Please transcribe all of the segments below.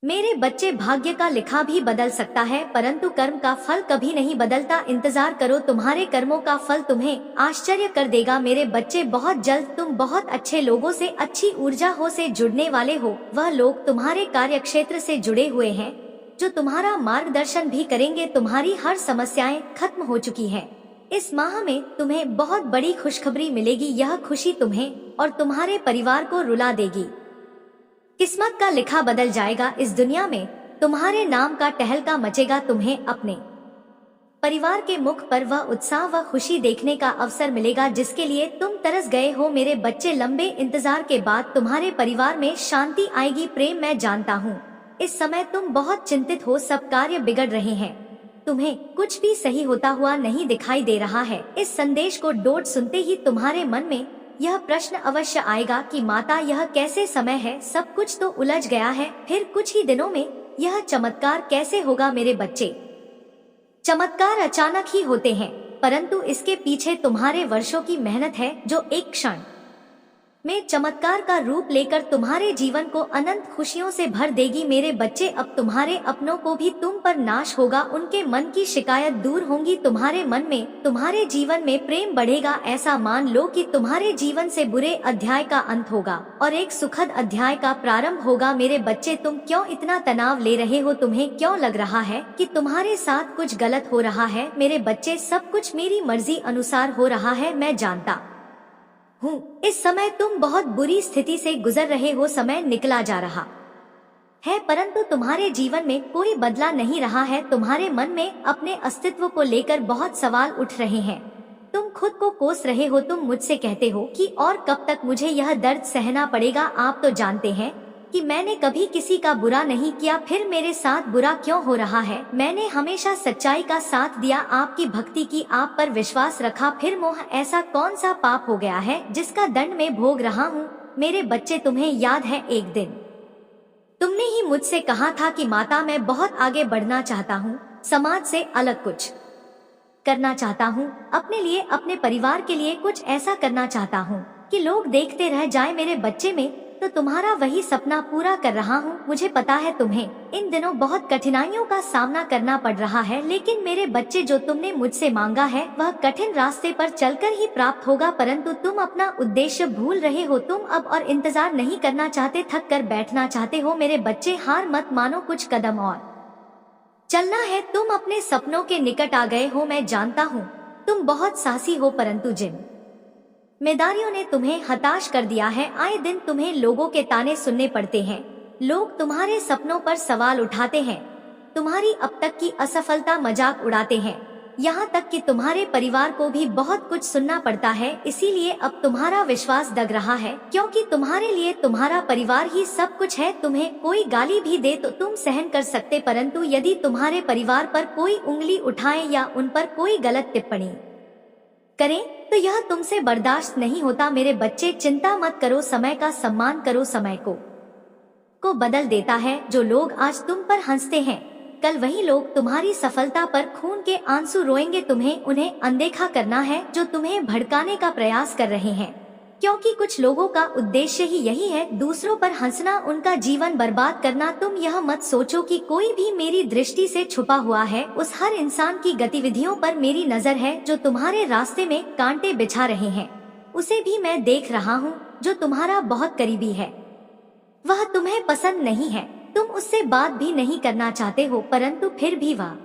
मेरे बच्चे, भाग्य का लिखा भी बदल सकता है परंतु कर्म का फल कभी नहीं बदलता। इंतजार करो, तुम्हारे कर्मों का फल तुम्हें आश्चर्य कर देगा। मेरे बच्चे, बहुत जल्द तुम बहुत अच्छे लोगों से, अच्छी ऊर्जा हो से जुड़ने वाले हो। वह लोग तुम्हारे कार्य क्षेत्र से जुड़े हुए हैं जो तुम्हारा मार्गदर्शन भी करेंगे। तुम्हारी हर समस्याएं खत्म हो चुकी है। इस माह में तुम्हें बहुत बड़ी खुशखबरी मिलेगी। यह खुशी तुम्हें और तुम्हारे परिवार को रुला देगी। किस्मत का लिखा बदल जाएगा। इस दुनिया में तुम्हारे नाम का टहलका मचेगा। तुम्हें अपने परिवार के मुख पर वह उत्साह व खुशी देखने का अवसर मिलेगा जिसके लिए तुम तरस गए हो। मेरे बच्चे, लंबे इंतजार के बाद तुम्हारे परिवार में शांति आएगी। प्रेम, मैं जानता हूँ इस समय तुम बहुत चिंतित हो, सब कार्य बिगड़ रहे हैं, तुम्हें कुछ भी सही होता हुआ नहीं दिखाई दे रहा है। इस संदेश को डोट सुनते ही तुम्हारे मन में यह प्रश्न अवश्य आएगा कि माता, यह कैसे समय है, सब कुछ तो उलझ गया है, फिर कुछ ही दिनों में यह चमत्कार कैसे होगा। मेरे बच्चे, चमत्कार अचानक ही होते हैं परंतु इसके पीछे तुम्हारे वर्षों की मेहनत है जो एक क्षण में चमत्कार का रूप लेकर तुम्हारे जीवन को अनंत खुशियों से भर देगी। मेरे बच्चे, अब तुम्हारे अपनों को भी तुम पर नाश होगा, उनके मन की शिकायत दूर होंगी, तुम्हारे मन में, तुम्हारे जीवन में प्रेम बढ़ेगा। ऐसा मान लो कि तुम्हारे जीवन से बुरे अध्याय का अंत होगा और एक सुखद अध्याय का प्रारंभ होगा। मेरे बच्चे, तुम क्यों इतना तनाव ले रहे हो? तुम्हें क्यों लग रहा है कि तुम्हारे साथ कुछ गलत हो रहा है? मेरे बच्चे, सब कुछ मेरी मर्जी अनुसार हो रहा है, मैं जानता हूँ। इस समय तुम बहुत बुरी स्थिति से गुजर रहे हो, समय निकला जा रहा है परंतु तुम्हारे जीवन में कोई बदला नहीं रहा है। तुम्हारे मन में अपने अस्तित्व को लेकर बहुत सवाल उठ रहे हैं, तुम खुद को कोस रहे हो। तुम मुझसे कहते हो कि और कब तक मुझे यह दर्द सहना पड़ेगा? आप तो जानते हैं कि मैंने कभी किसी का बुरा नहीं किया, फिर मेरे साथ बुरा क्यों हो रहा है? मैंने हमेशा सच्चाई का साथ दिया, आपकी भक्ति की, आप पर विश्वास रखा, फिर मोह, ऐसा कौन सा पाप हो गया है जिसका दंड मैं भोग रहा हूँ? मेरे बच्चे, तुम्हें याद है एक दिन तुमने ही मुझसे कहा था कि माता, मैं बहुत आगे बढ़ना चाहता हूँ, समाज से अलग कुछ करना चाहता हूँ, अपने लिए, अपने परिवार के लिए कुछ ऐसा करना चाहता हूँ कि लोग देखते रह जाएं। मेरे बच्चे, में तो तुम्हारा वही सपना पूरा कर रहा हूँ। मुझे पता है तुम्हें इन दिनों बहुत कठिनाइयों का सामना करना पड़ रहा है, लेकिन मेरे बच्चे, जो तुमने मुझसे मांगा है वह कठिन रास्ते पर चलकर ही प्राप्त होगा परंतु तुम अपना उद्देश्य भूल रहे हो। तुम अब और इंतजार नहीं करना चाहते, थक कर बैठना चाहते हो। मेरे बच्चे, हार मत मानो, कुछ कदम और चलना है। तुम अपने सपनों के निकट आ गए हो। मैं जानता हूँ तुम बहुत साहसी हो परंतु जिम्मेदारियों ने तुम्हें हताश कर दिया है। आए दिन तुम्हें लोगों के ताने सुनने पड़ते हैं, लोग तुम्हारे सपनों पर सवाल उठाते हैं, तुम्हारी अब तक की असफलता मजाक उड़ाते हैं, यहाँ तक कि तुम्हारे परिवार को भी बहुत कुछ सुनना पड़ता है। इसीलिए अब तुम्हारा विश्वास दग रहा है क्योंकि तुम्हारे लिए तुम्हारा परिवार ही सब कुछ है। तुम्हें कोई गाली भी दे तो तुम सहन कर सकते परंतु यदि तुम्हारे परिवार पर कोई उंगली उठाए या उन पर कोई गलत टिप्पणी करें तो यह तुमसे बर्दाश्त नहीं होता। मेरे बच्चे, चिंता मत करो, समय का सम्मान करो, समय को बदल देता है। जो लोग आज तुम पर हंसते हैं कल वही लोग तुम्हारी सफलता पर खून के आंसू रोएंगे। तुम्हें उन्हें अनदेखा करना है जो तुम्हें भड़काने का प्रयास कर रहे हैं, क्योंकि कुछ लोगों का उद्देश्य ही यही है, दूसरों पर हंसना, उनका जीवन बर्बाद करना। तुम यह मत सोचो कि कोई भी मेरी दृष्टि से छुपा हुआ है। उस हर इंसान की गतिविधियों पर मेरी नजर है जो तुम्हारे रास्ते में कांटे बिछा रहे हैं, उसे भी मैं देख रहा हूँ। जो तुम्हारा बहुत करीबी है वह तुम्हें पसंद नहीं है, तुम उससे बात भी नहीं करना चाहते हो परंतु फिर भी वह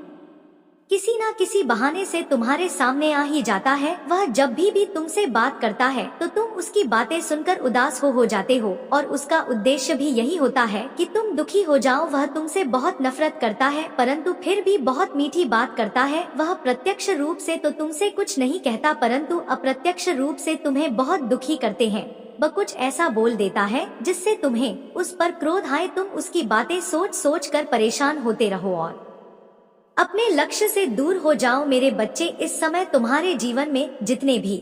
किसी न किसी बहाने से तुम्हारे सामने आ ही जाता है। वह जब भी तुमसे बात करता है तो तुम उसकी बातें सुनकर उदास हो जाते हो और उसका उद्देश्य भी यही होता है कि तुम दुखी हो जाओ। वह तुमसे बहुत नफरत करता है परंतु फिर भी बहुत मीठी बात करता है। वह प्रत्यक्ष रूप से तो तुमसे कुछ नहीं कहता परंतु अप्रत्यक्ष रूप से तुम्हें बहुत दुखी करते हैं। वह कुछ ऐसा बोल देता है जिससे तुम्हें उस पर क्रोध आए। तुम उसकी बातें सोच सोच कर परेशान होते रहो और अपने लक्ष्य से दूर हो जाओ। मेरे बच्चे, इस समय तुम्हारे जीवन में जितने भी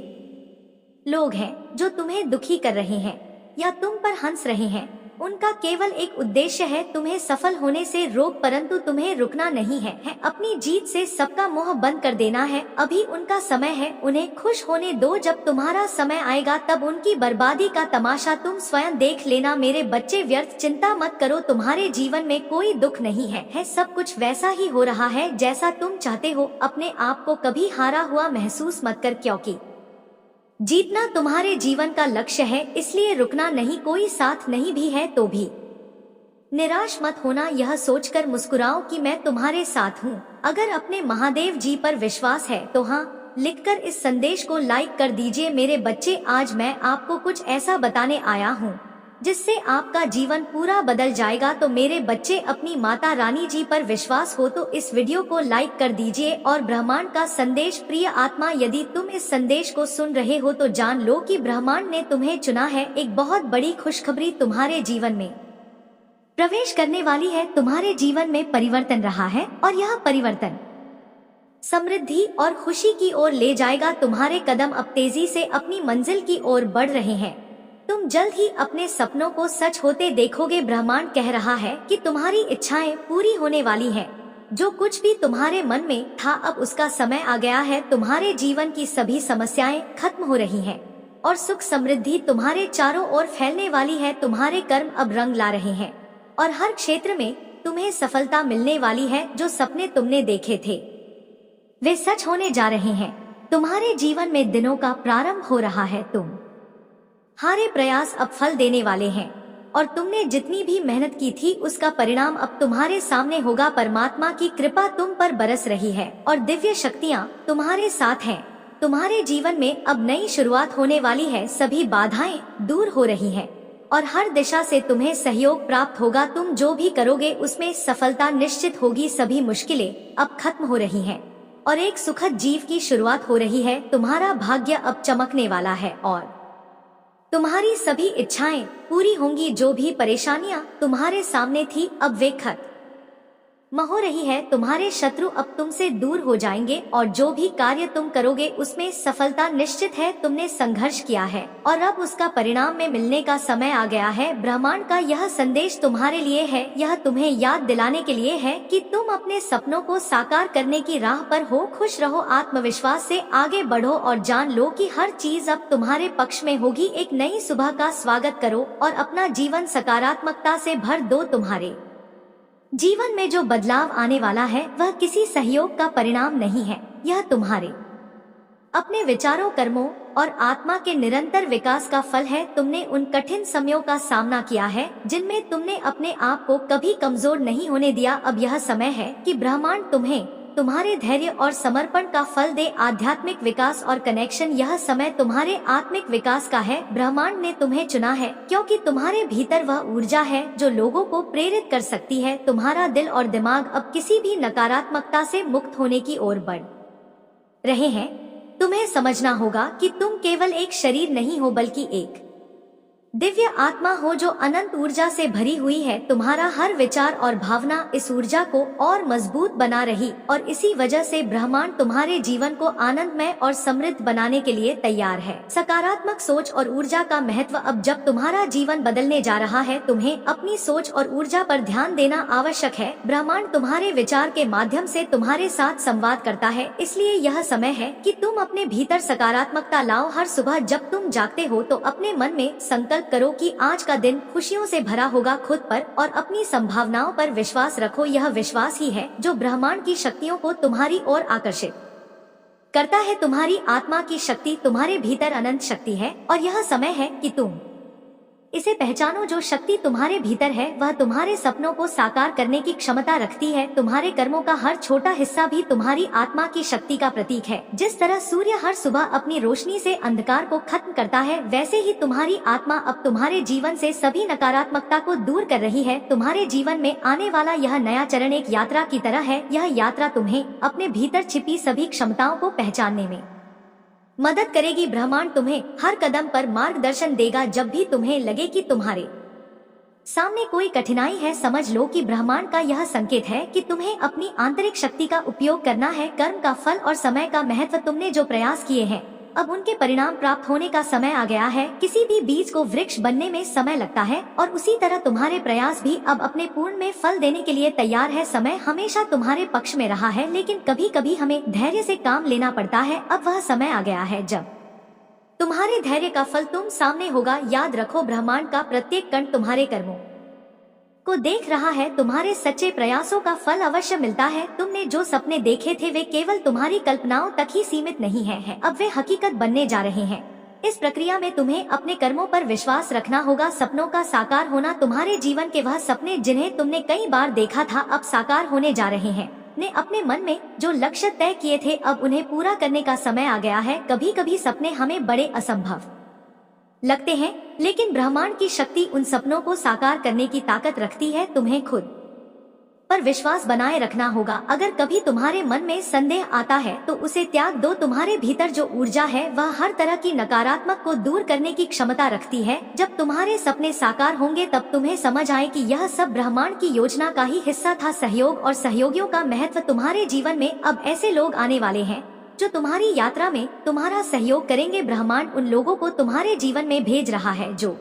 लोग हैं जो तुम्हें दुखी कर रहे हैं या तुम पर हंस रहे हैं, उनका केवल एक उद्देश्य है तुम्हें सफल होने से रोक, परंतु तुम्हें रुकना नहीं है अपनी जीत से सबका मुंह बंद कर देना है। अभी उनका समय है, उन्हें खुश होने दो। जब तुम्हारा समय आएगा तब उनकी बर्बादी का तमाशा तुम स्वयं देख लेना। मेरे बच्चे, व्यर्थ चिंता मत करो, तुम्हारे जीवन में कोई दुख नहीं है सब कुछ वैसा ही हो रहा है जैसा तुम चाहते हो। अपने आप को कभी हारा हुआ महसूस मत कर, क्योंकि जीतना तुम्हारे जीवन का लक्ष्य है, इसलिए रुकना नहीं। कोई साथ नहीं भी है तो भी निराश मत होना, यह सोचकर मुस्कुराओ कि मैं तुम्हारे साथ हूँ। अगर अपने महादेव जी पर विश्वास है तो हाँ लिखकर इस संदेश को लाइक कर दीजिए। मेरे बच्चे, आज मैं आपको कुछ ऐसा बताने आया हूँ जिससे आपका जीवन पूरा बदल जाएगा। तो मेरे बच्चे, अपनी माता रानी जी पर विश्वास हो तो इस वीडियो को लाइक कर दीजिए। और ब्रह्मांड का संदेश, प्रिय आत्मा, यदि तुम इस संदेश को सुन रहे हो तो जान लो कि ब्रह्मांड ने तुम्हें चुना है। एक बहुत बड़ी खुशखबरी तुम्हारे जीवन में प्रवेश करने वाली है। तुम्हारे जीवन में परिवर्तन रहा है और यह परिवर्तन समृद्धि और खुशी की ओर ले जाएगा। तुम्हारे कदम अब तेजी से अपनी मंजिल की ओर बढ़ रहे हैं। तुम जल्द ही अपने सपनों को सच होते देखोगे। ब्रह्मांड कह रहा है कि तुम्हारी इच्छाएं पूरी होने वाली हैं। जो कुछ भी तुम्हारे मन में था अब उसका समय आ गया है। तुम्हारे जीवन की सभी समस्याएं खत्म हो रही हैं और सुख समृद्धि तुम्हारे चारों ओर फैलने वाली है। तुम्हारे कर्म अब रंग ला रहे हैं और हर क्षेत्र में तुम्हें सफलता मिलने वाली है। जो सपने तुमने देखे थे वे सच होने जा रहे हैं। तुम्हारे जीवन में दिनों का प्रारंभ हो रहा है। तुम्हारे प्रयास अब फल देने वाले हैं और तुमने जितनी भी मेहनत की थी उसका परिणाम अब तुम्हारे सामने होगा। परमात्मा की कृपा तुम पर बरस रही है और दिव्य शक्तियाँ तुम्हारे साथ हैं। तुम्हारे जीवन में अब नई शुरुआत होने वाली है। सभी बाधाएं दूर हो रही हैं और हर दिशा से तुम्हें सहयोग प्राप्त होगा। तुम जो भी करोगे उसमें सफलता निश्चित होगी। सभी मुश्किलें अब खत्म हो रही हैं और एक सुखद जीव की शुरुआत हो रही है। तुम्हारा भाग्य अब चमकने वाला है और तुम्हारी सभी इच्छाएं पूरी होंगी। जो भी परेशानियां तुम्हारे सामने थी अब वे खत्म हो रही है। तुम्हारे शत्रु अब तुमसे दूर हो जाएंगे और जो भी कार्य तुम करोगे उसमें सफलता निश्चित है। तुमने संघर्ष किया है और अब उसका परिणाम में मिलने का समय आ गया है। ब्रह्मांड का यह संदेश तुम्हारे लिए है। यह तुम्हें याद दिलाने के लिए है कि तुम अपने सपनों को साकार करने की राह पर हो। खुश रहो, आत्मविश्वास से आगे बढ़ो और जान लो कि हर चीज अब तुम्हारे पक्ष में होगी। एक नई सुबह का स्वागत करो और अपना जीवन सकारात्मकता से भर दो। तुम्हारे जीवन में जो बदलाव आने वाला है वह किसी सहयोग का परिणाम नहीं है, यह तुम्हारे अपने विचारों, कर्मों और आत्मा के निरंतर विकास का फल है। तुमने उन कठिन समयों का सामना किया है जिनमें तुमने अपने आप को कभी कमजोर नहीं होने दिया। अब यह समय है कि ब्रह्मांड तुम्हें तुम्हारे धैर्य और समर्पण का फल दे। आध्यात्मिक विकास और कनेक्शन, यह समय तुम्हारे आत्मिक विकास का है। ब्रह्मांड ने तुम्हें चुना है क्योंकि तुम्हारे भीतर वह ऊर्जा है जो लोगों को प्रेरित कर सकती है। तुम्हारा दिल और दिमाग अब किसी भी नकारात्मकता से मुक्त होने की ओर बढ़ रहे हैं। तुम्हें समझना होगा कि तुम केवल एक शरीर नहीं हो बल्कि एक दिव्य आत्मा हो जो अनंत ऊर्जा से भरी हुई है। तुम्हारा हर विचार और भावना इस ऊर्जा को और मजबूत बना रही और इसी वजह से ब्रह्मांड तुम्हारे जीवन को आनंदमय और समृद्ध बनाने के लिए तैयार है। सकारात्मक सोच और ऊर्जा का महत्व। अब जब तुम्हारा जीवन बदलने जा रहा है तुम्हें अपनी सोच और ऊर्जा पर ध्यान देना आवश्यक है। ब्रह्मांड तुम्हारे विचार के माध्यम से तुम्हारे साथ संवाद करता है, इसलिए यह समय है कि तुम अपने भीतर सकारात्मकता लाओ। हर सुबह जब तुम जागते हो तो अपने मन में संकल्प करो कि आज का दिन खुशियों से भरा होगा। खुद पर और अपनी संभावनाओं पर विश्वास रखो। यह विश्वास ही है जो ब्रह्मांड की शक्तियों को तुम्हारी ओर आकर्षित करता है। तुम्हारी आत्मा की शक्ति तुम्हारे भीतर अनंत शक्ति है और यह समय है कि तुम इसे पहचानो। जो शक्ति तुम्हारे भीतर है वह तुम्हारे सपनों को साकार करने की क्षमता रखती है। तुम्हारे कर्मों का हर छोटा हिस्सा भी तुम्हारी आत्मा की शक्ति का प्रतीक है। जिस तरह सूर्य हर सुबह अपनी रोशनी से अंधकार को खत्म करता है, वैसे ही तुम्हारी आत्मा अब तुम्हारे जीवन से सभी नकारात्मकता को दूर कर रही है। तुम्हारे जीवन में आने वाला यह नया चरण एक यात्रा की तरह है। यह यात्रा तुम्हें अपने भीतर छिपी सभी क्षमताओं को पहचानने में मदद करेगी। ब्रह्मांड तुम्हें हर कदम पर मार्गदर्शन देगा। जब भी तुम्हें लगे कि तुम्हारे सामने कोई कठिनाई है, समझ लो कि ब्रह्मांड का यह संकेत है कि तुम्हें अपनी आंतरिक शक्ति का उपयोग करना है। कर्म का फल और समय का महत्व। तुमने जो प्रयास किए हैं अब उनके परिणाम प्राप्त होने का समय आ गया है। किसी भी बीज को वृक्ष बनने में समय लगता है और उसी तरह तुम्हारे प्रयास भी अब अपने पूर्ण में फल देने के लिए तैयार है। समय हमेशा तुम्हारे पक्ष में रहा है, लेकिन कभी कभी हमें धैर्य से काम लेना पड़ता है। अब वह समय आ गया है जब तुम्हारे धैर्य का फल तुम सामने होगा। याद रखो, ब्रह्मांड का प्रत्येक कण तुम्हारे कर्मों को देख रहा है। तुम्हारे सच्चे प्रयासों का फल अवश्य मिलता है। तुमने जो सपने देखे थे वे केवल तुम्हारी कल्पनाओं तक ही सीमित नहीं है, अब वे हकीकत बनने जा रहे हैं। इस प्रक्रिया में तुम्हें अपने कर्मों पर विश्वास रखना होगा। सपनों का साकार होना, तुम्हारे जीवन के वह सपने जिन्हें तुमने कई बार देखा था अब साकार होने जा रहे हैं। ने अपने मन में जो लक्ष्य तय किए थे अब उन्हें पूरा करने का समय आ गया है। कभी कभी सपने हमें बड़े असंभव लगते हैं, लेकिन ब्रह्मांड की शक्ति उन सपनों को साकार करने की ताकत रखती है। तुम्हें खुद पर विश्वास बनाए रखना होगा। अगर कभी तुम्हारे मन में संदेह आता है तो उसे त्याग दो। तुम्हारे भीतर जो ऊर्जा है वह हर तरह की नकारात्मक को दूर करने की क्षमता रखती है। जब तुम्हारे सपने साकार होंगे तब तुम्हें समझ आए कि यह सब ब्रह्मांड की योजना का ही हिस्सा था। सहयोग और सहयोगियों का महत्व। तुम्हारे जीवन में अब ऐसे लोग आने वाले हैं जो तुम्हारी यात्रा में तुम्हारा सहयोग करेंगे। ब्रह्मांड उन लोगों को तुम्हारे जीवन में भेज रहा है जो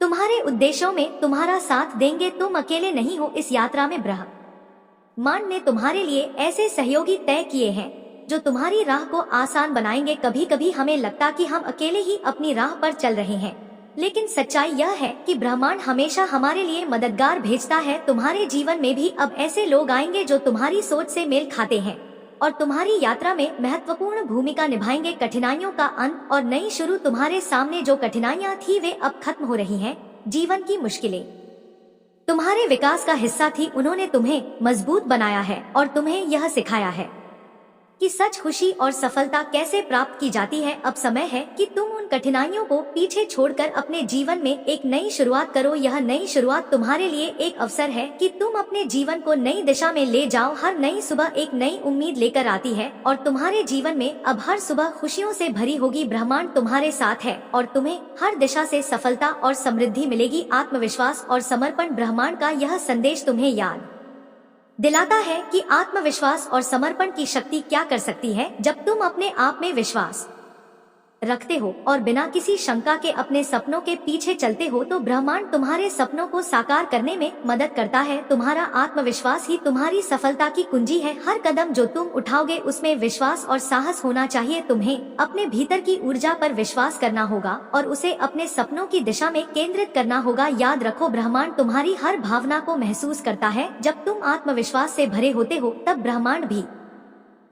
तुम्हारे उद्देश्यों में तुम्हारा साथ देंगे। तुम अकेले नहीं हो इस यात्रा में। ब्रह्मांड ने तुम्हारे लिए ऐसे सहयोगी तय किए हैं जो तुम्हारी राह को आसान बनाएंगे। कभी कभी हमें लगता कि हम अकेले ही अपनी राह पर चल रहे हैं, लेकिन सच्चाई यह है कि ब्रह्मांड हमेशा हमारे लिए मददगार भेजता है। तुम्हारे जीवन में भी अब ऐसे लोग आएंगे जो तुम्हारी सोच से मेल खाते हैं और तुम्हारी यात्रा में महत्वपूर्ण भूमिका निभाएंगे। कठिनाइयों का अंत और नई शुरू। तुम्हारे सामने जो कठिनाइयां थी वे अब खत्म हो रही हैं। जीवन की मुश्किलें तुम्हारे विकास का हिस्सा थी। उन्होंने तुम्हें मजबूत बनाया है और तुम्हें यह सिखाया है कि सच, खुशी और सफलता कैसे प्राप्त की जाती है। अब समय है कि तुम उन कठिनाइयों को पीछे छोड़कर अपने जीवन में एक नई शुरुआत करो। यह नई शुरुआत तुम्हारे लिए एक अवसर है कि तुम अपने जीवन को नई दिशा में ले जाओ। हर नई सुबह एक नई उम्मीद लेकर आती है और तुम्हारे जीवन में अब हर सुबह खुशियों से भरी होगी। ब्रह्मांड तुम्हारे साथ है और तुम्हें हर दिशा से सफलता और समृद्धि मिलेगी। आत्मविश्वास और समर्पण। ब्रह्मांड का यह संदेश तुम्हें याद दिलाता है कि आत्मविश्वास और समर्पण की शक्ति क्या कर सकती है। जब तुम अपने आप में विश्वास रखते हो और बिना किसी शंका के अपने सपनों के पीछे चलते हो तो ब्रह्मांड तुम्हारे सपनों को साकार करने में मदद करता है। तुम्हारा आत्मविश्वास ही तुम्हारी सफलता की कुंजी है। हर कदम जो तुम उठाओगे उसमें विश्वास और साहस होना चाहिए। तुम्हें अपने भीतर की ऊर्जा पर विश्वास करना होगा और उसे अपने सपनों की दिशा में केंद्रित करना होगा। याद रखो, ब्रह्मांड तुम्हारी हर भावना को महसूस करता है। जब तुम आत्मविश्वास से भरे होते हो तब ब्रह्मांड भी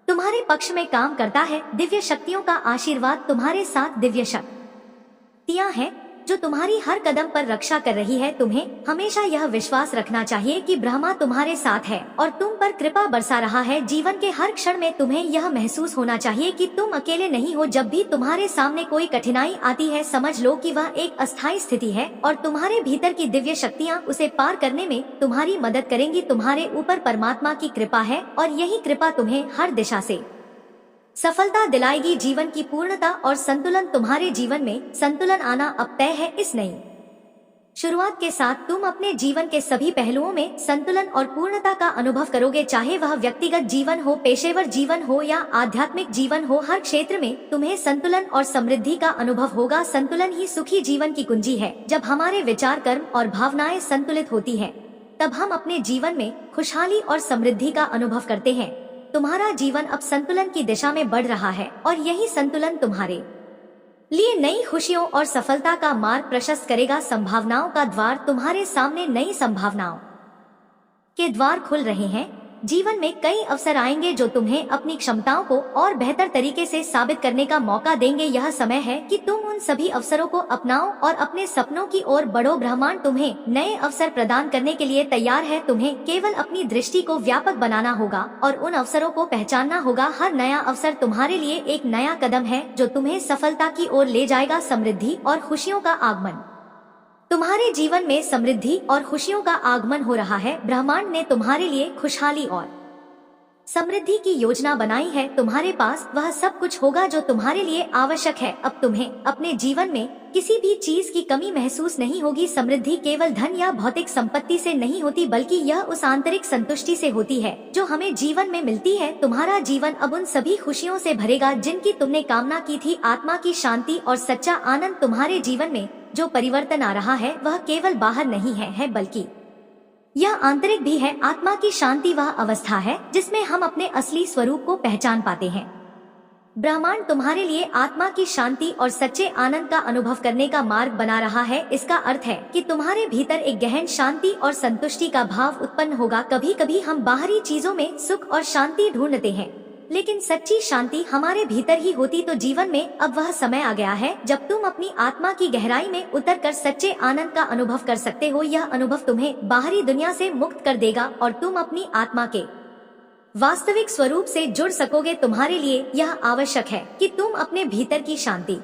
तुम्हारे पक्ष में काम करता है। दिव्य शक्तियों का आशीर्वाद तुम्हारे साथ। दिव्य शक्तियां हैं जो तुम्हारी हर कदम पर रक्षा कर रही है। तुम्हें हमेशा यह विश्वास रखना चाहिए कि ब्रह्मा तुम्हारे साथ है और तुम पर कृपा बरसा रहा है। जीवन के हर क्षण में तुम्हें यह महसूस होना चाहिए कि तुम अकेले नहीं हो। जब भी तुम्हारे सामने कोई कठिनाई आती है समझ लो कि वह एक अस्थायी स्थिति है और तुम्हारे भीतर की दिव्य शक्तियाँ उसे पार करने में तुम्हारी मदद करेंगी। तुम्हारे ऊपर परमात्मा की कृपा है और यही कृपा तुम्हें हर दिशा से सफलता दिलाएगी। जीवन की पूर्णता और संतुलन। तुम्हारे जीवन में संतुलन आना अब तय है। इस नई शुरुआत के साथ तुम अपने जीवन के सभी पहलुओं में संतुलन और पूर्णता का अनुभव करोगे, चाहे वह व्यक्तिगत जीवन हो, पेशेवर जीवन हो या आध्यात्मिक जीवन हो। हर क्षेत्र में तुम्हें संतुलन और समृद्धि का अनुभव होगा। संतुलन ही सुखी जीवन की कुंजी है। जब हमारे विचार, कर्म और भावनाएं संतुलित होती हैं, तब हम अपने जीवन में खुशहाली और समृद्धि का अनुभव करते हैं। तुम्हारा जीवन अब संतुलन की दिशा में बढ़ रहा है और यही संतुलन तुम्हारे लिए नई खुशियों और सफलता का मार्ग प्रशस्त करेगा। संभावनाओं का द्वार। तुम्हारे सामने नई संभावनाओं के द्वार खुल रहे हैं। जीवन में कई अवसर आएंगे जो तुम्हें अपनी क्षमताओं को और बेहतर तरीके से साबित करने का मौका देंगे। यह समय है कि तुम उन सभी अवसरों को अपनाओ और अपने सपनों की ओर बढ़ो। ब्रह्मांड तुम्हें नए अवसर प्रदान करने के लिए तैयार है। तुम्हें केवल अपनी दृष्टि को व्यापक बनाना होगा और उन अवसरों को पहचानना होगा। हर नया अवसर तुम्हारे लिए एक नया कदम है जो तुम्हें सफलता की ओर ले जाएगा। समृद्धि और खुशियों का आगमन। तुम्हारे जीवन में समृद्धि और खुशियों का आगमन हो रहा है। ब्रह्मांड ने तुम्हारे लिए खुशहाली और समृद्धि की योजना बनाई है, तुम्हारे पास वह सब कुछ होगा जो तुम्हारे लिए आवश्यक है। अब तुम्हें अपने जीवन में किसी भी चीज की कमी महसूस नहीं होगी। समृद्धि केवल धन या भौतिक संपत्ति से नहीं होती, बल्कि यह उस आंतरिक संतुष्टि से होती है जो हमें जीवन में मिलती है। तुम्हारा जीवन अब उन सभी खुशियों से भरेगा जिनकी तुमने कामना की थी। आत्मा की शांति और सच्चा आनंद तुम्हारे जीवन में जो परिवर्तन आ रहा है वह केवल बाहर नहीं है बल्कि यह आंतरिक भी है। आत्मा की शांति वह अवस्था है जिसमें हम अपने असली स्वरूप को पहचान पाते हैं। ब्रह्मांड तुम्हारे लिए आत्मा की शांति और सच्चे आनंद का अनुभव करने का मार्ग बना रहा है। इसका अर्थ है कि तुम्हारे भीतर एक गहन शांति और संतुष्टि का भाव उत्पन्न होगा। कभी कभी हम बाहरी चीजों में सुख और शांति ढूंढते हैं, लेकिन सच्ची शांति हमारे भीतर ही होती। तो जीवन में अब वह समय आ गया है जब तुम अपनी आत्मा की गहराई में उतरकर सच्चे आनंद का अनुभव कर सकते हो। यह अनुभव तुम्हें बाहरी दुनिया से मुक्त कर देगा और तुम अपनी आत्मा के वास्तविक स्वरूप से जुड़ सकोगे। तुम्हारे लिए यह आवश्यक है कि तुम अपने भीतर की शांति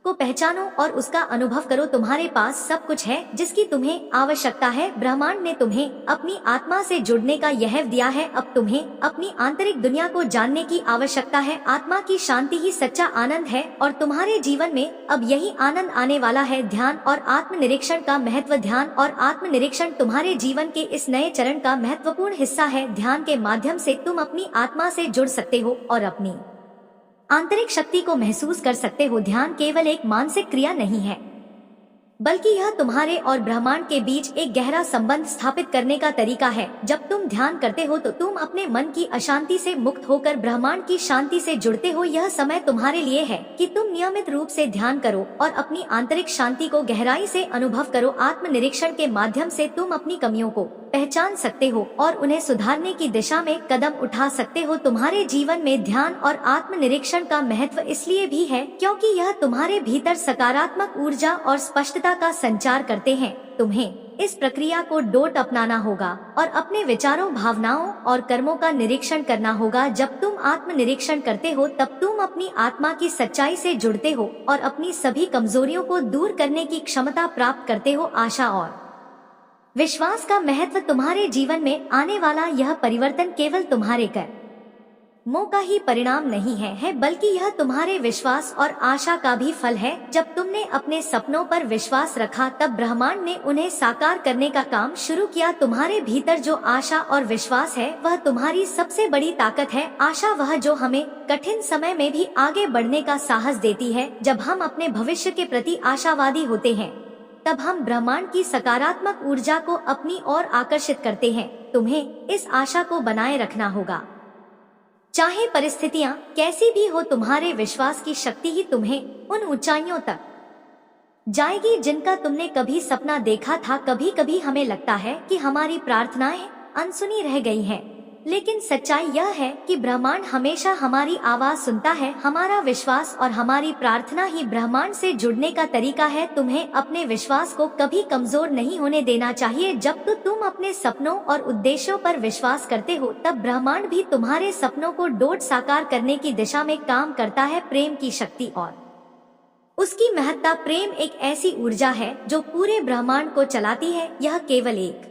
को पहचानो और उसका अनुभव करो। तुम्हारे पास सब कुछ है जिसकी तुम्हें आवश्यकता है। ब्रह्मांड ने तुम्हें अपनी आत्मा से जुड़ने का यह दिया है। अब तुम्हें अपनी आंतरिक दुनिया को जानने की आवश्यकता है। आत्मा की शांति ही सच्चा आनंद है और तुम्हारे जीवन में अब यही आनंद आने वाला है। ध्यान और आत्मनिरीक्षण का महत्व। ध्यान और आत्मनिरीक्षण तुम्हारे जीवन के इस नए चरण का महत्वपूर्ण हिस्सा है। ध्यान के माध्यम से तुम अपनी आत्मा से जुड़ सकते हो और अपनी आंतरिक शक्ति को महसूस कर सकते हो। ध्यान केवल एक मानसिक क्रिया नहीं है, बल्कि यह तुम्हारे और ब्रह्मांड के बीच एक गहरा संबंध स्थापित करने का तरीका है। जब तुम ध्यान करते हो तो तुम अपने मन की अशांति से मुक्त होकर ब्रह्मांड की शांति से जुड़ते हो। यह समय तुम्हारे लिए है कि तुम नियमित रूप से ध्यान करो और अपनी आंतरिक शांति को गहराई से अनुभव करो। आत्मनिरीक्षण के माध्यम से तुम अपनी कमियों को पहचान सकते हो और उन्हें सुधारने की दिशा में कदम उठा सकते हो। तुम्हारे जीवन में ध्यान और आत्मनिरीक्षण का महत्व इसलिए भी है क्योंकि यह तुम्हारे भीतर सकारात्मक ऊर्जा और स्पष्टता का संचार करते हैं। तुम्हें इस प्रक्रिया को डोट अपनाना होगा और अपने विचारों, भावनाओं और कर्मों का निरीक्षण करना होगा। जब तुम आत्मनिरीक्षण करते हो तब तुम अपनी आत्मा की सच्चाई से जुड़ते हो और अपनी सभी कमजोरियों को दूर करने की क्षमता प्राप्त करते हो। आशा और विश्वास का महत्व। तुम्हारे जीवन में आने वाला यह परिवर्तन केवल तुम्हारे कर्मों का ही परिणाम नहीं है, बल्कि यह तुम्हारे विश्वास और आशा का भी फल है। जब तुमने अपने सपनों पर विश्वास रखा तब ब्रह्मांड ने उन्हें साकार करने का काम शुरू किया। तुम्हारे भीतर जो आशा और विश्वास है वह तुम्हारी सबसे बड़ी ताकत है। आशा वह जो हमें कठिन समय में भी आगे बढ़ने का साहस देती है। जब हम अपने भविष्य के प्रति आशावादी होते हैं तब हम ब्रह्मांड की सकारात्मक ऊर्जा को अपनी ओर आकर्षित करते हैं। तुम्हें इस आशा को बनाए रखना होगा, चाहे परिस्थितियां कैसी भी हो। तुम्हारे विश्वास की शक्ति ही तुम्हें उन ऊंचाइयों तक जाएगी जिनका तुमने कभी सपना देखा था। कभी कभी हमें लगता है कि हमारी प्रार्थनाएं अनसुनी रह गई हैं, लेकिन सच्चाई यह है कि ब्रह्मांड हमेशा हमारी आवाज सुनता है। हमारा विश्वास और हमारी प्रार्थना ही ब्रह्मांड से जुड़ने का तरीका है। तुम्हें अपने विश्वास को कभी कमजोर नहीं होने देना चाहिए। जब तुम अपने सपनों और उद्देश्यों पर विश्वास करते हो तब ब्रह्मांड भी तुम्हारे सपनों को डोट साकार करने की दिशा में काम करता है। प्रेम की शक्ति और उसकी महत्ता। प्रेम एक ऐसी ऊर्जा है जो पूरे ब्रह्मांड को चलाती है। यह केवल एक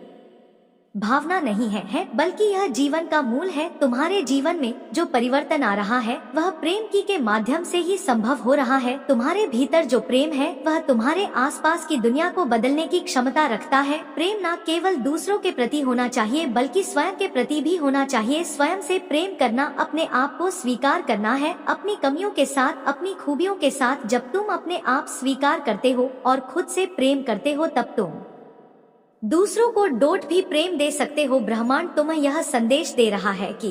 भावना नहीं है, बल्कि यह जीवन का मूल है। तुम्हारे जीवन में जो परिवर्तन आ रहा है वह प्रेम की के माध्यम से ही संभव हो रहा है। तुम्हारे भीतर जो प्रेम है वह तुम्हारे आसपास की दुनिया को बदलने की क्षमता रखता है। प्रेम न केवल दूसरों के प्रति होना चाहिए बल्कि स्वयं के प्रति भी होना चाहिए। स्वयं से प्रेम करना अपने आप को स्वीकार करना है, अपनी कमियों के साथ, अपनी खूबियों के साथ। जब तुम अपने आप स्वीकार करते हो और खुद से प्रेम करते हो तब तुम दूसरों को डोट भी प्रेम दे सकते हो। ब्रह्मांड तुम्हें यह संदेश दे रहा है कि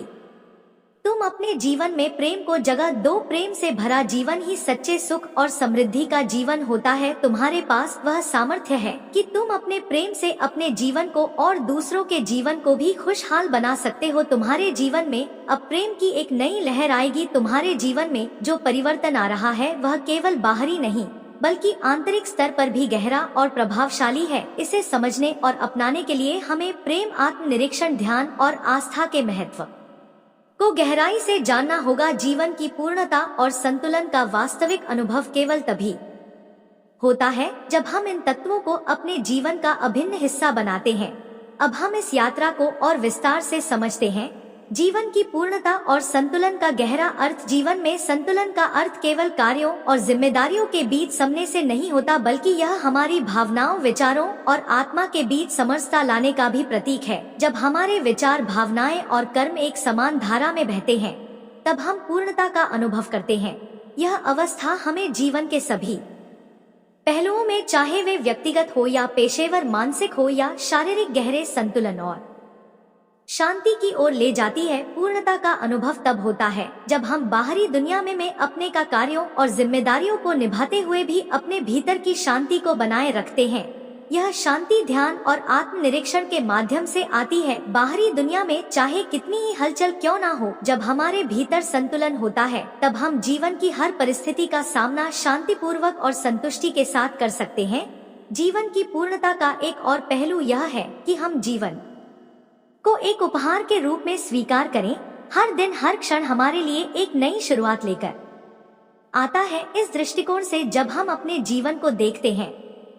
तुम अपने जीवन में प्रेम को जगह दो। प्रेम से भरा जीवन ही सच्चे सुख और समृद्धि का जीवन होता है। तुम्हारे पास वह सामर्थ्य है कि तुम अपने प्रेम से अपने जीवन को और दूसरों के जीवन को भी खुशहाल बना सकते हो। तुम्हारे जीवन में अब प्रेम की एक नई लहर आएगी। तुम्हारे जीवन में जो परिवर्तन आ रहा है वह केवल बाहरी नहीं बल्कि आंतरिक स्तर पर भी गहरा और प्रभावशाली है। इसे समझने और अपनाने के लिए हमें प्रेम, आत्मनिरीक्षण, ध्यान और आस्था के महत्व को गहराई से जानना होगा। जीवन की पूर्णता और संतुलन का वास्तविक अनुभव केवल तभी होता है जब हम इन तत्वों को अपने जीवन का अभिन्न हिस्सा बनाते हैं। अब हम इस यात्रा को और विस्तार से समझते हैं। जीवन की पूर्णता और संतुलन का गहरा अर्थ। जीवन में संतुलन का अर्थ केवल कार्यों और जिम्मेदारियों के बीच समन्वय से नहीं होता, बल्कि यह हमारी भावनाओं, विचारों और आत्मा के बीच समरसता लाने का भी प्रतीक है। जब हमारे विचार, भावनाएं और कर्म एक समान धारा में बहते हैं, तब हम पूर्णता का अनुभव करते हैं। यह अवस्था हमें जीवन के सभी पहलुओं में, चाहे वे व्यक्तिगत हो या पेशेवर, मानसिक हो या शारीरिक, गहरे संतुलन और शांति की ओर ले जाती है। पूर्णता का अनुभव तब होता है जब हम बाहरी दुनिया में अपने का कार्यों और जिम्मेदारियों को निभाते हुए भी अपने भीतर की शांति को बनाए रखते हैं। यह शांति ध्यान और आत्मनिरीक्षण के माध्यम से आती है। बाहरी दुनिया में चाहे कितनी ही हलचल क्यों ना हो, जब हमारे भीतर संतुलन होता है, तब हम जीवन की हर परिस्थिति का सामना शांतिपूर्वक और संतुष्टि के साथ कर सकते हैं। जीवन की पूर्णता का एक और पहलू यह है कि हम जीवन को एक उपहार के रूप में स्वीकार करें। हर दिन, हर क्षण हमारे लिए एक नई शुरुआत लेकर आता है। इस दृष्टिकोण से जब हम अपने जीवन को देखते हैं,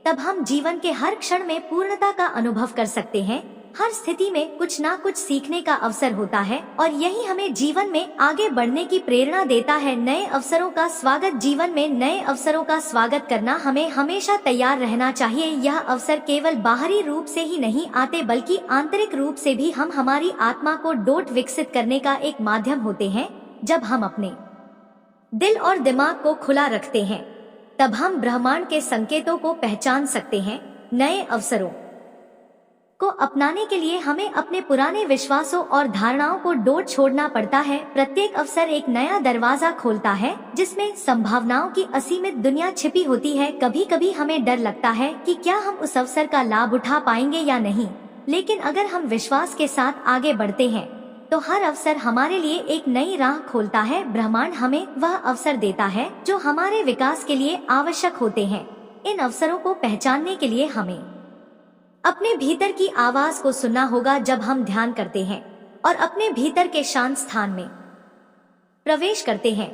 तब हम जीवन के हर क्षण में पूर्णता का अनुभव कर सकते हैं। हर स्थिति में कुछ ना कुछ सीखने का अवसर होता है और यही हमें जीवन में आगे बढ़ने की प्रेरणा देता है। नए अवसरों का स्वागत। जीवन में नए अवसरों का स्वागत करना हमें हमेशा तैयार रहना चाहिए। यह अवसर केवल बाहरी रूप से ही नहीं आते, बल्कि आंतरिक रूप से भी हम हमारी आत्मा को डोट विकसित करने का एक माध्यम होते हैं। जब हम अपने दिल और दिमाग को खुला रखते हैं, तब हम ब्रह्मांड के संकेतों को पहचान सकते हैं। नए अवसरों को अपनाने के लिए हमें अपने पुराने विश्वासों और धारणाओं को डोट छोड़ना पड़ता है। प्रत्येक अवसर एक नया दरवाजा खोलता है, जिसमें संभावनाओं की असीमित दुनिया छिपी होती है। कभी कभी हमें डर लगता है कि क्या हम उस अवसर का लाभ उठा पाएंगे या नहीं, लेकिन अगर हम विश्वास के साथ आगे बढ़ते हैं, तो हर अवसर हमारे लिए एक नई राह खोलता है। ब्रह्मांड हमें वह अवसर देता है जो हमारे विकास के लिए आवश्यक होते हैं। इन अवसरों को पहचानने के लिए हमें अपने भीतर की आवाज को सुनना होगा। जब हम ध्यान करते हैं और अपने भीतर के शांत स्थान में प्रवेश करते हैं,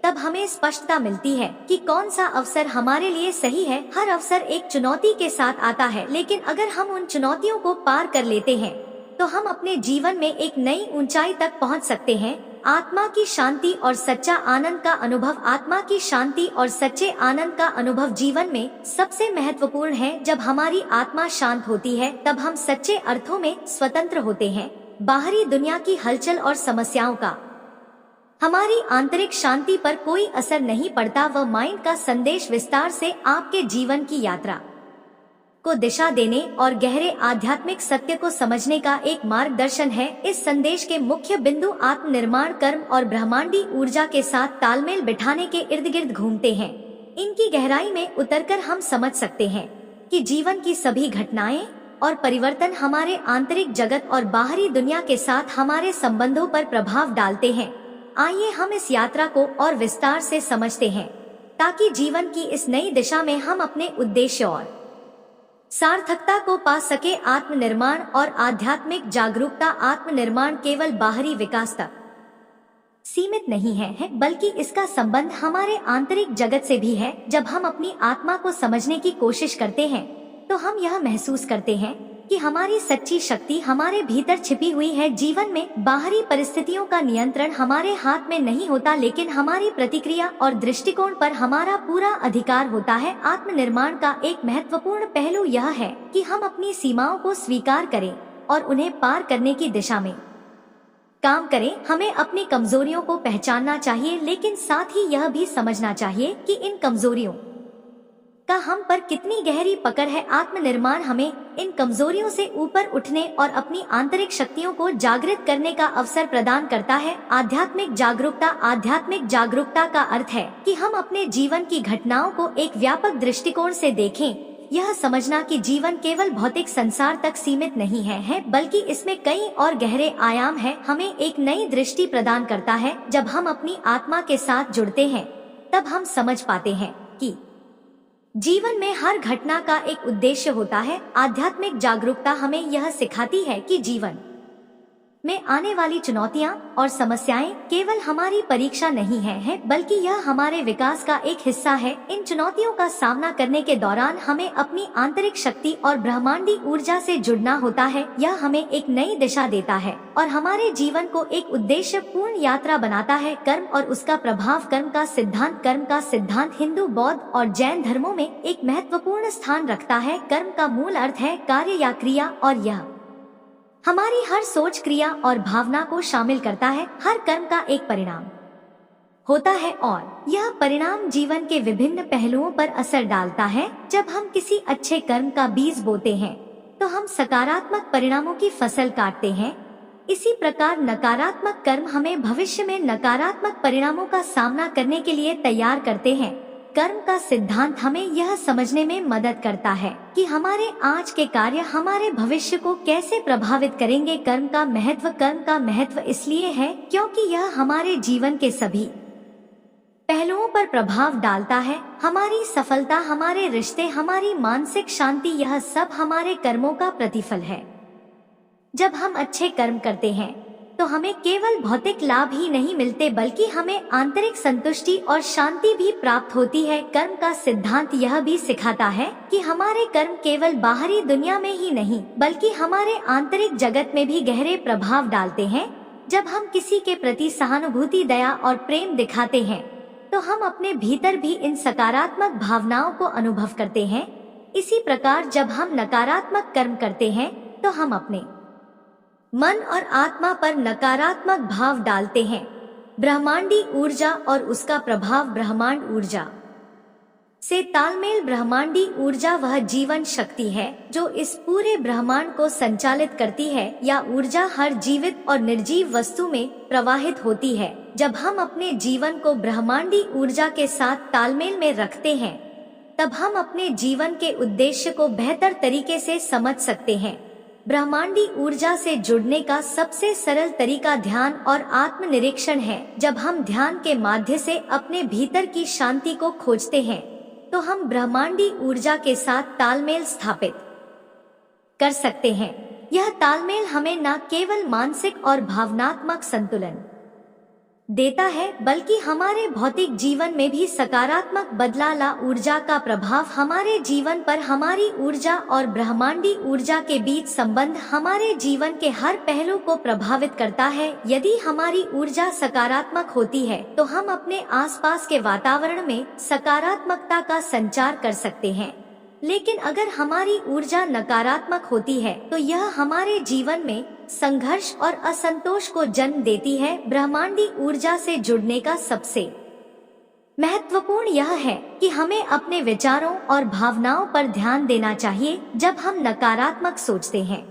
तब हमें स्पष्टता मिलती है कि कौन सा अवसर हमारे लिए सही है। हर अवसर एक चुनौती के साथ आता है, लेकिन अगर हम उन चुनौतियों को पार कर लेते हैं, तो हम अपने जीवन में एक नई ऊंचाई तक पहुंच सकते हैं। आत्मा की शांति और सच्चा आनंद का अनुभव। आत्मा की शांति और सच्चे आनंद का अनुभव जीवन में सबसे महत्वपूर्ण है। जब हमारी आत्मा शांत होती है, तब हम सच्चे अर्थों में स्वतंत्र होते हैं। बाहरी दुनिया की हलचल और समस्याओं का हमारी आंतरिक शांति पर कोई असर नहीं पड़ता। वह माइंड का संदेश विस्तार से आपके जीवन की यात्रा को दिशा देने और गहरे आध्यात्मिक सत्य को समझने का एक मार्गदर्शन है। इस संदेश के मुख्य बिंदु आत्मनिर्माण, कर्म और ब्रह्मांडी ऊर्जा के साथ तालमेल बिठाने के इर्द गिर्द घूमते हैं। इनकी गहराई में उतरकर हम समझ सकते हैं कि जीवन की सभी घटनाएं और परिवर्तन हमारे आंतरिक जगत और बाहरी दुनिया के साथ हमारे संबंधों पर प्रभाव डालते हैं। आइए हम इस यात्रा को और विस्तार से समझते हैं, ताकि जीवन की इस नई दिशा में हम अपने उद्देश्य और सार्थकता को पा सके। आत्मनिर्माण और आध्यात्मिक जागरूकता। आत्मनिर्माण केवल बाहरी विकास तक सीमित नहीं है, बल्कि इसका संबंध हमारे आंतरिक जगत से भी है। जब हम अपनी आत्मा को समझने की कोशिश करते हैं, तो हम यह महसूस करते हैं कि हमारी सच्ची शक्ति हमारे भीतर छिपी हुई है। जीवन में बाहरी परिस्थितियों का नियंत्रण हमारे हाथ में नहीं होता, लेकिन हमारी प्रतिक्रिया और दृष्टिकोण पर हमारा पूरा अधिकार होता है। आत्मनिर्माण का एक महत्वपूर्ण पहलू यह है कि हम अपनी सीमाओं को स्वीकार करें और उन्हें पार करने की दिशा में काम करें। हमें अपनी कमजोरियों को पहचानना चाहिए, लेकिन साथ ही यह भी समझना चाहिए कि इन कमजोरियों का हम पर कितनी गहरी पकड़ है। आत्मनिर्माण हमें इन कमजोरियों से ऊपर उठने और अपनी आंतरिक शक्तियों को जागृत करने का अवसर प्रदान करता है। आध्यात्मिक जागरूकता। आध्यात्मिक जागरूकता का अर्थ है कि हम अपने जीवन की घटनाओं को एक व्यापक दृष्टिकोण से देखें। यह समझना कि जीवन केवल भौतिक संसार तक सीमित नहीं है, बल्कि इसमें कई और गहरे आयाम हैं, हमें एक नई दृष्टि प्रदान करता है। जब हम अपनी आत्मा के साथ जुड़ते हैं, तब हम समझ पाते हैं कि जीवन में हर घटना का एक उद्देश्य होता है। आध्यात्मिक जागरूकता हमें यह सिखाती है कि जीवन में आने वाली चुनौतियाँ और समस्याएं केवल हमारी परीक्षा नहीं है, बल्कि यह हमारे विकास का एक हिस्सा है। इन चुनौतियों का सामना करने के दौरान हमें अपनी आंतरिक शक्ति और ब्रह्मांडी ऊर्जा से जुड़ना होता है। यह हमें एक नई दिशा देता है और हमारे जीवन को एक उद्देश्य पूर्ण यात्रा बनाता है। कर्म और उसका प्रभाव। कर्म का सिद्धांत हिंदू, बौद्ध और जैन धर्मों में एक महत्वपूर्ण स्थान रखता है। कर्म का मूल अर्थ है कार्य या क्रिया, और यह हमारी हर सोच, क्रिया और भावना को शामिल करता है। हर कर्म का एक परिणाम होता है और यह परिणाम जीवन के विभिन्न पहलुओं पर असर डालता है। जब हम किसी अच्छे कर्म का बीज बोते हैं तो हम सकारात्मक परिणामों की फसल काटते हैं। इसी प्रकार नकारात्मक कर्म हमें भविष्य में नकारात्मक परिणामों का सामना करने के लिए तैयार करते हैं। कर्म का सिद्धांत हमें यह समझने में मदद करता है कि हमारे आज के कार्य हमारे भविष्य को कैसे प्रभावित करेंगे। कर्म का महत्व इसलिए है क्योंकि यह हमारे जीवन के सभी पहलुओं पर प्रभाव डालता है। हमारी सफलता, हमारे रिश्ते, हमारी मानसिक शांति, यह सब हमारे कर्मों का प्रतिफल है। जब हम अच्छे कर्म करते हैं तो हमें केवल भौतिक लाभ ही नहीं मिलते, बल्कि हमें आंतरिक संतुष्टि और शांति भी प्राप्त होती है। कर्म का सिद्धांत यह भी सिखाता है कि हमारे कर्म केवल बाहरी दुनिया में ही नहीं, बल्कि हमारे आंतरिक जगत में भी गहरे प्रभाव डालते हैं। जब हम किसी के प्रति सहानुभूति, दया और प्रेम दिखाते हैं तो हम अपने भीतर भी इन सकारात्मक भावनाओं को अनुभव करते हैं। इसी प्रकार जब हम नकारात्मक कर्म करते हैं तो हम अपने मन और आत्मा पर नकारात्मक भाव डालते हैं। ब्रह्मांडी ऊर्जा और उसका प्रभाव। ब्रह्मांड ऊर्जा से तालमेल। ब्रह्मांडी ऊर्जा वह जीवन शक्ति है जो इस पूरे ब्रह्मांड को संचालित करती है। या ऊर्जा हर जीवित और निर्जीव वस्तु में प्रवाहित होती है। जब हम अपने जीवन को ब्रह्मांडी ऊर्जा के साथ तालमेल में रखते हैं तब हम अपने जीवन के उद्देश्य को बेहतर तरीके से समझ सकते हैं। ब्रह्मांडी ऊर्जा से जुड़ने का सबसे सरल तरीका ध्यान और आत्मनिरीक्षण है। जब हम ध्यान के माध्यम से अपने भीतर की शांति को खोजते हैं तो हम ब्रह्मांडी ऊर्जा के साथ तालमेल स्थापित कर सकते हैं। यह तालमेल हमें न केवल मानसिक और भावनात्मक संतुलन देता है, बल्कि हमारे भौतिक जीवन में भी सकारात्मक बदलाव ला। ऊर्जा का प्रभाव हमारे जीवन पर। हमारी ऊर्जा और ब्रह्मांडी ऊर्जा के बीच संबंध हमारे जीवन के हर पहलू को प्रभावित करता है। यदि हमारी ऊर्जा सकारात्मक होती है तो हम अपने आसपास के वातावरण में सकारात्मकता का संचार कर सकते हैं, लेकिन अगर हमारी ऊर्जा नकारात्मक होती है तो यह हमारे जीवन में संघर्ष और असंतोष को जन्म देती है। ब्रह्मांडी ऊर्जा से जुड़ने का सबसे महत्वपूर्ण यह है कि हमें अपने विचारों और भावनाओं पर ध्यान देना चाहिए। जब हम नकारात्मक सोचते हैं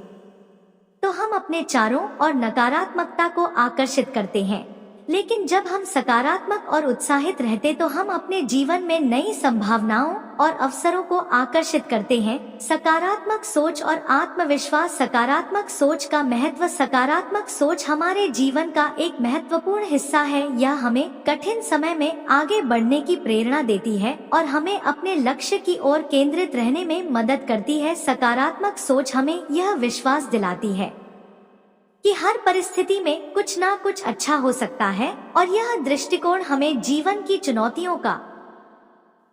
तो हम अपने चारों ओर नकारात्मकता को आकर्षित करते हैं, लेकिन जब हम सकारात्मक और उत्साहित रहते तो हम अपने जीवन में नई संभावनाओं और अवसरों को आकर्षित करते हैं। सकारात्मक सोच और आत्मविश्वास। सकारात्मक सोच का महत्व। सकारात्मक सोच हमारे जीवन का एक महत्वपूर्ण हिस्सा है। यह हमें कठिन समय में आगे बढ़ने की प्रेरणा देती है और हमें अपने लक्ष्य की ओर केंद्रित रहने में मदद करती है। सकारात्मक सोच हमें यह विश्वास दिलाती है कि हर परिस्थिति में कुछ ना कुछ अच्छा हो सकता है, और यह दृष्टिकोण हमें जीवन की चुनौतियों का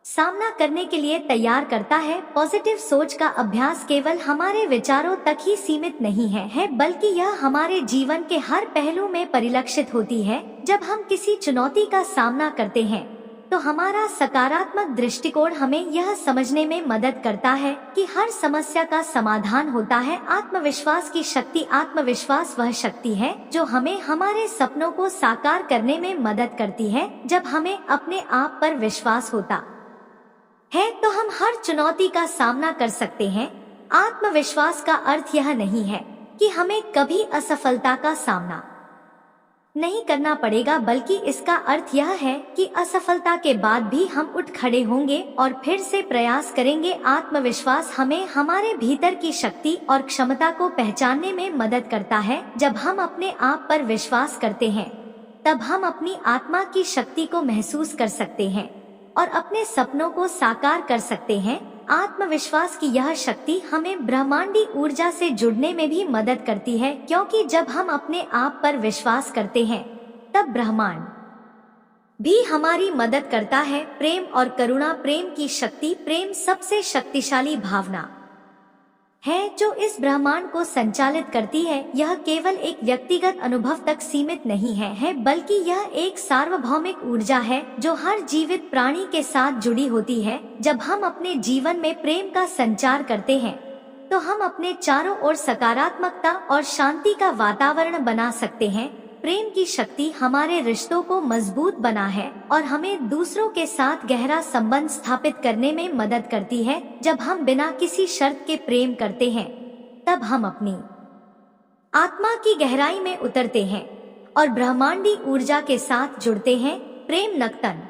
सामना करने के लिए तैयार करता है। पॉजिटिव सोच का अभ्यास केवल हमारे विचारों तक ही सीमित नहीं है, बल्कि यह हमारे जीवन के हर पहलू में परिलक्षित होती है। जब हम किसी चुनौती का सामना करते हैं तो हमारा सकारात्मक दृष्टिकोण हमें यह समझने में मदद करता है कि हर समस्या का समाधान होता है। आत्मविश्वास की शक्ति। आत्मविश्वास वह शक्ति है जो हमें हमारे सपनों को साकार करने में मदद करती है। जब हमें अपने आप पर विश्वास होता है तो हम हर चुनौती का सामना कर सकते हैं। आत्मविश्वास का अर्थ यह नहीं है कि हमें कभी असफलता का सामना नहीं करना पड़ेगा, बल्कि इसका अर्थ यह है कि असफलता के बाद भी हम उठ खड़े होंगे और फिर से प्रयास करेंगे। आत्मविश्वास हमें हमारे भीतर की शक्ति और क्षमता को पहचानने में मदद करता है। जब हम अपने आप पर विश्वास करते हैं तब हम अपनी आत्मा की शक्ति को महसूस कर सकते हैं और अपने सपनों को साकार कर सकते हैं। आत्मविश्वास की यह शक्ति हमें ब्रह्मांडी ऊर्जा से जुड़ने में भी मदद करती है, क्योंकि जब हम अपने आप पर विश्वास करते हैं तब ब्रह्मांड भी हमारी मदद करता है। प्रेम और करुणा, प्रेम की शक्ति, प्रेम सबसे शक्तिशाली भावना है जो इस ब्रह्मांड को संचालित करती है। यह केवल एक व्यक्तिगत अनुभव तक सीमित नहीं है, बल्कि यह एक सार्वभौमिक ऊर्जा है जो हर जीवित प्राणी के साथ जुड़ी होती है। जब हम अपने जीवन में प्रेम का संचार करते हैं तो हम अपने चारों ओर सकारात्मकता और शांति का वातावरण बना सकते हैं। प्रेम की शक्ति हमारे रिश्तों को मजबूत बना है और हमें दूसरों के साथ गहरा संबंध स्थापित करने में मदद करती है। जब हम बिना किसी शर्त के प्रेम करते हैं तब हम अपनी आत्मा की गहराई में उतरते हैं और ब्रह्मांडी ऊर्जा के साथ जुड़ते हैं। प्रेम नक्तन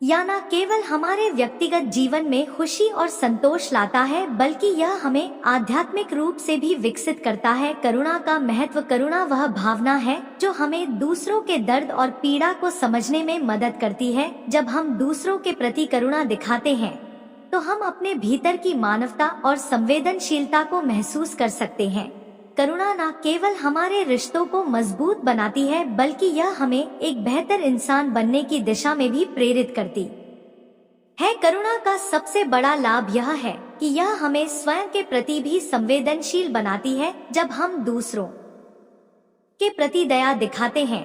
या न केवल हमारे व्यक्तिगत जीवन में खुशी और संतोष लाता है, बल्कि यह हमें आध्यात्मिक रूप से भी विकसित करता है। करुणा का महत्व, करुणा वह भावना है जो हमें दूसरों के दर्द और पीड़ा को समझने में मदद करती है। जब हम दूसरों के प्रति करुणा दिखाते हैं तो हम अपने भीतर की मानवता और संवेदनशीलता को महसूस कर सकते हैं। करुणा न केवल हमारे रिश्तों को मजबूत बनाती है, बल्कि यह हमें एक बेहतर इंसान बनने की दिशा में भी प्रेरित करती है। करुणा का सबसे बड़ा लाभ यह है कि यह हमें स्वयं के प्रति भी संवेदनशील बनाती है। जब हम दूसरों के प्रति दया दिखाते हैं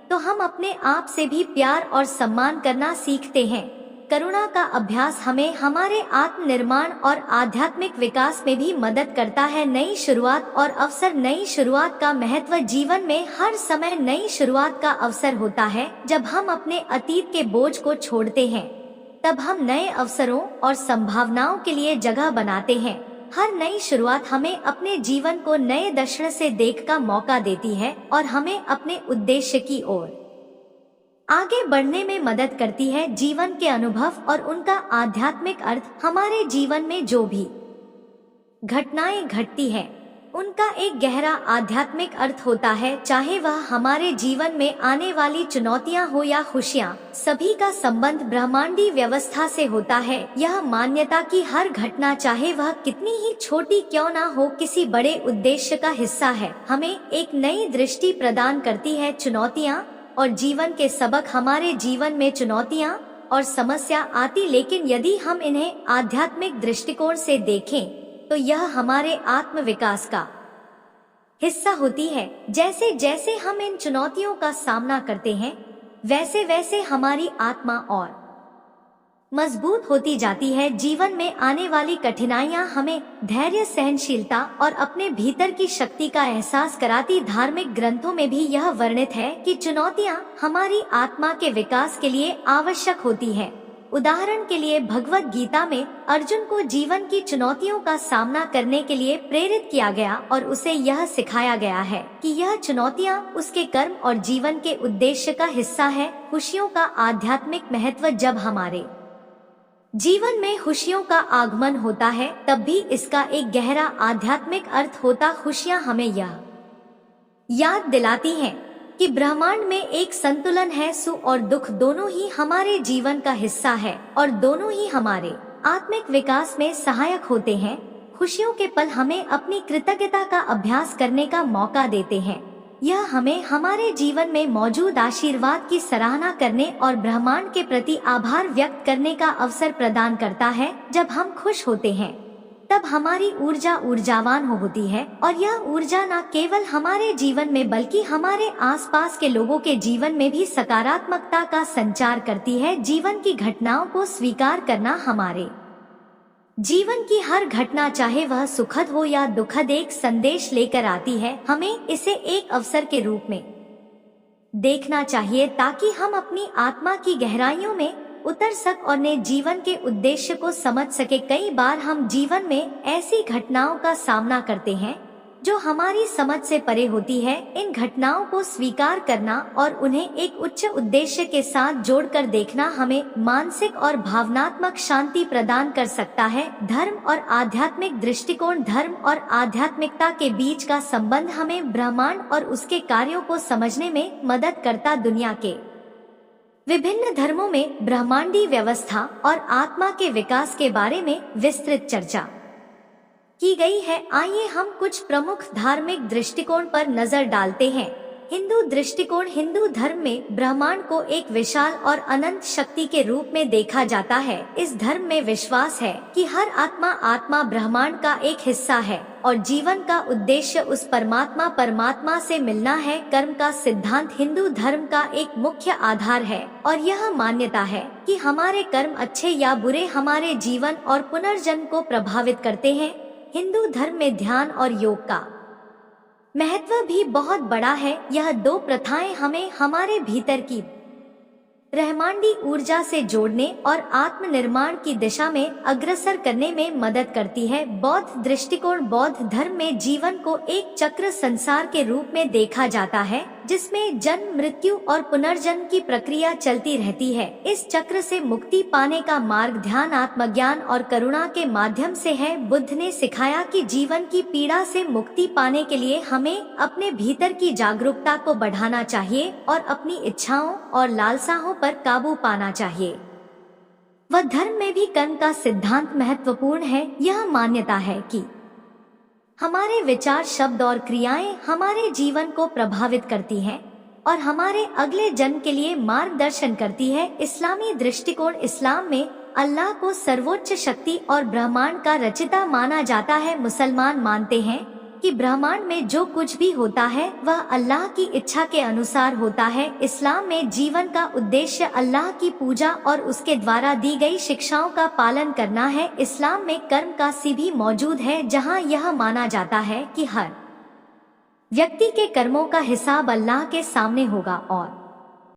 तो हम अपने आप से भी प्यार और सम्मान करना सीखते हैं। करुणा का अभ्यास हमें हमारे आत्मनिर्माण और आध्यात्मिक विकास में भी मदद करता है। नई शुरुआत और अवसर, नई शुरुआत का महत्व, जीवन में हर समय नई शुरुआत का अवसर होता है। जब हम अपने अतीत के बोझ को छोड़ते हैं तब हम नए अवसरों और संभावनाओं के लिए जगह बनाते हैं। हर नई शुरुआत हमें अपने जीवन को नए दृष्टि से देखने का मौका देती है और हमें अपने उद्देश्य की ओर आगे बढ़ने में मदद करती है। जीवन के अनुभव और उनका आध्यात्मिक अर्थ, हमारे जीवन में जो भी घटनाएं घटती हैं, उनका एक गहरा आध्यात्मिक अर्थ होता है। चाहे वह हमारे जीवन में आने वाली चुनौतियां हो या खुशियां, सभी का संबंध ब्रह्मांडी व्यवस्था से होता है। यह मान्यता की हर घटना, चाहे वह कितनी ही छोटी क्यों ना हो, किसी बड़े उद्देश्य का हिस्सा है, हमें एक नई दृष्टि प्रदान करती है। चुनौतियां और जीवन के सबक, हमारे जीवन में चुनौतियां और समस्या आती, लेकिन यदि हम इन्हें आध्यात्मिक दृष्टिकोण से देखें तो यह हमारे आत्म विकास का हिस्सा होती है। जैसे जैसे हम इन चुनौतियों का सामना करते हैं, वैसे वैसे हमारी आत्मा और मजबूत होती जाती है। जीवन में आने वाली कठिनाइयां हमें धैर्य, सहनशीलता और अपने भीतर की शक्ति का एहसास कराती। धार्मिक ग्रंथों में भी यह वर्णित है कि चुनौतियां हमारी आत्मा के विकास के लिए आवश्यक होती है। उदाहरण के लिए भगवत गीता में अर्जुन को जीवन की चुनौतियों का सामना करने के लिए प्रेरित किया गया और उसे यह सिखाया गया है कि यह चुनौतियां उसके कर्म और जीवन के उद्देश्य का हिस्सा है। खुशियों का आध्यात्मिक महत्व, जब हमारे जीवन में खुशियों का आगमन होता है तब भी इसका एक गहरा आध्यात्मिक अर्थ होता। खुशियां हमें यह याद दिलाती हैं कि ब्रह्मांड में एक संतुलन है। सुख और दुख दोनों ही हमारे जीवन का हिस्सा है और दोनों ही हमारे आत्मिक विकास में सहायक होते हैं। खुशियों के पल हमें अपनी कृतज्ञता का अभ्यास करने का मौका देते हैं। यह हमें हमारे जीवन में मौजूद आशीर्वाद की सराहना करने और ब्रह्मांड के प्रति आभार व्यक्त करने का अवसर प्रदान करता है। जब हम खुश होते हैं तब हमारी ऊर्जा ऊर्जावान होती है और यह ऊर्जा न केवल हमारे जीवन में बल्कि हमारे आसपास के लोगों के जीवन में भी सकारात्मकता का संचार करती है। जीवन की घटनाओं को स्वीकार करना, हमारे जीवन की हर घटना, चाहे वह सुखद हो या दुखद, एक संदेश लेकर आती है। हमें इसे एक अवसर के रूप में देखना चाहिए ताकि हम अपनी आत्मा की गहराइयों में उतर सक और ने जीवन के उद्देश्य को समझ सके। कई बार हम जीवन में ऐसी घटनाओं का सामना करते हैं जो हमारी समझ से परे होती है। इन घटनाओं को स्वीकार करना और उन्हें एक उच्च उद्देश्य के साथ जोड़कर देखना हमें मानसिक और भावनात्मक शांति प्रदान कर सकता है। धर्म और आध्यात्मिक दृष्टिकोण, धर्म और आध्यात्मिकता के बीच का संबंध हमें ब्रह्मांड और उसके कार्यों को समझने में मदद करता। दुनिया के विभिन्न धर्मों में ब्रह्मांडीय व्यवस्था और आत्मा के विकास के बारे में विस्तृत चर्चा की गई है। आइए हम कुछ प्रमुख धार्मिक दृष्टिकोण पर नजर डालते हैं। हिंदू दृष्टिकोण। हिंदू धर्म में ब्रह्मांड को एक विशाल और अनंत शक्ति के रूप में देखा जाता है। इस धर्म में विश्वास है कि हर आत्मा ब्रह्मांड का एक हिस्सा है और जीवन का उद्देश्य उस परमात्मा से मिलना है। कर्म का सिद्धांत हिंदू धर्म का एक मुख्य आधार है और यह मान्यता है कि हमारे कर्म अच्छे या बुरे हमारे जीवन और पुनर्जन्म को प्रभावित करते हैं। हिंदू धर्म में ध्यान और योग का महत्व भी बहुत बड़ा है। यह दो प्रथाएं हमें हमारे भीतर की ब्रह्मांडी ऊर्जा से जोड़ने और आत्मनिर्माण की दिशा में अग्रसर करने में मदद करती है। बौद्ध दृष्टिकोण। बौद्ध धर्म में जीवन को एक चक्र संसार के रूप में देखा जाता है जिसमें जन्म, मृत्यु और पुनर्जन्म की प्रक्रिया चलती रहती है। इस चक्र से मुक्ति पाने का मार्ग ध्यान, आत्मज्ञान और करुणा के माध्यम से है। बुद्ध ने सिखाया कि जीवन की पीड़ा से मुक्ति पाने के लिए हमें अपने भीतर की जागरूकता को बढ़ाना चाहिए और अपनी इच्छाओं और लालसाओं पर काबू पाना चाहिए। वह धर्म में भी कर्म का सिद्धांत महत्वपूर्ण है। यह मान्यता है कि हमारे विचार, शब्द और क्रियाएं हमारे जीवन को प्रभावित करती हैं और हमारे अगले जन्म के लिए मार्गदर्शन करती है। इस्लामी दृष्टिकोण। इस्लाम में अल्लाह को सर्वोच्च शक्ति और ब्रह्मांड का रचिता माना जाता है। मुसलमान मानते हैं कि ब्रह्मांड में जो कुछ भी होता है वह अल्लाह की इच्छा के अनुसार होता है। इस्लाम में जीवन का उद्देश्य अल्लाह की पूजा और उसके द्वारा दी गई शिक्षाओं का पालन करना है। इस्लाम में कर्म का भी मौजूद है जहां यह माना जाता है कि हर व्यक्ति के कर्मों का हिसाब अल्लाह के सामने होगा और